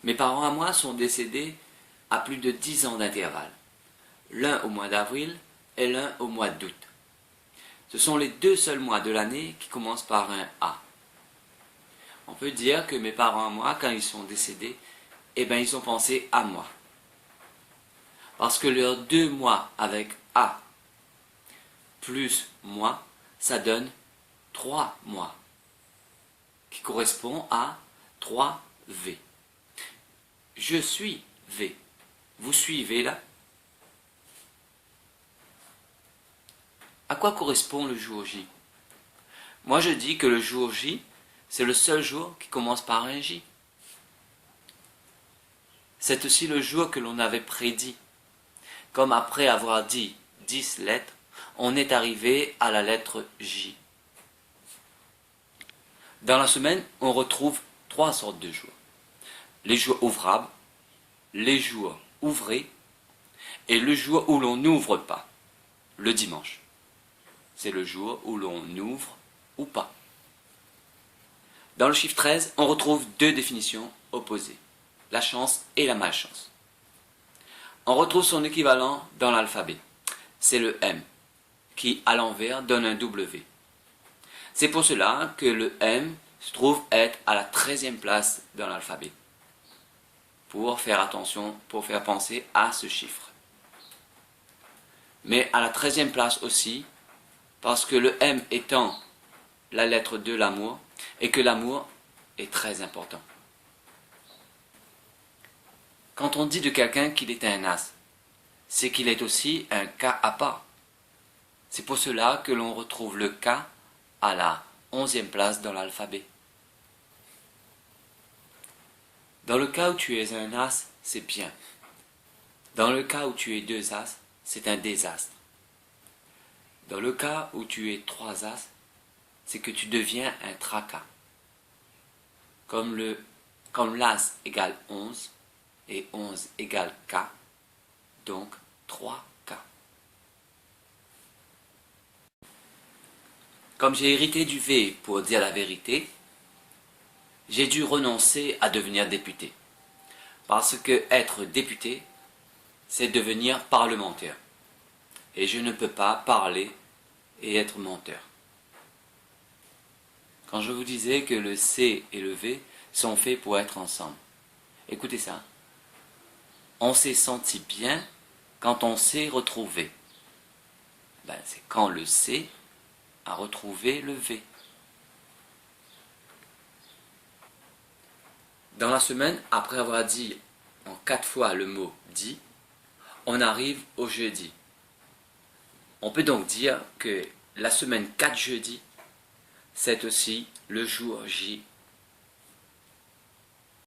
Mes parents à moi sont décédés à plus de 10 ans d'intervalle. L'un au mois d'avril et l'un au mois d'août. Ce sont les deux seuls mois de l'année qui commencent par un A. On peut dire que mes parents à moi, quand ils sont décédés, ils ont pensé à moi. Parce que leurs 2 mois avec A plus moi, ça donne 3 mois, qui correspond à 3V. Je suis V. Vous suivez là? À quoi correspond le jour J? Moi je dis que le jour J, c'est le seul jour qui commence par un J. C'est aussi le jour que l'on avait prédit. Comme après avoir dit 10 lettres, on est arrivé à la lettre J. Dans la semaine, on retrouve 3 sortes de jours. Les jours ouvrables, les jours ouvrés et le jour où l'on n'ouvre pas, le dimanche. C'est le jour où l'on ouvre ou pas. Dans le chiffre 13, on retrouve 2 définitions opposées, la chance et la malchance. On retrouve son équivalent dans l'alphabet, c'est le M, qui à l'envers donne un W. C'est pour cela que le M se trouve être à la 13e place dans l'alphabet, pour faire attention, pour faire penser à ce chiffre. Mais à la 13e place aussi, parce que le M étant la lettre de l'amour, et que l'amour est très important. Quand on dit de quelqu'un qu'il est un as, c'est qu'il est aussi un cas à part. C'est pour cela que l'on retrouve le cas à la 11e place dans l'alphabet. Dans le cas où tu es un as, c'est bien. Dans le cas où tu es 2 as, c'est un désastre. Dans le cas où tu es 3 as, c'est que tu deviens un tracas. Comme l'as égale 11 et 11 égale K, donc 3K. Comme j'ai hérité du V pour dire la vérité, j'ai dû renoncer à devenir député. Parce que être député, c'est devenir parlementaire. Et je ne peux pas parler et être menteur. Quand je vous disais que le C et le V sont faits pour être ensemble. Écoutez ça. On s'est senti bien quand on s'est retrouvé. C'est quand le C a retrouvé le V. Dans la semaine, après avoir dit en 4 fois le mot « dit », on arrive au jeudi. On peut donc dire que la semaine 4 jeudi, c'est aussi le jour J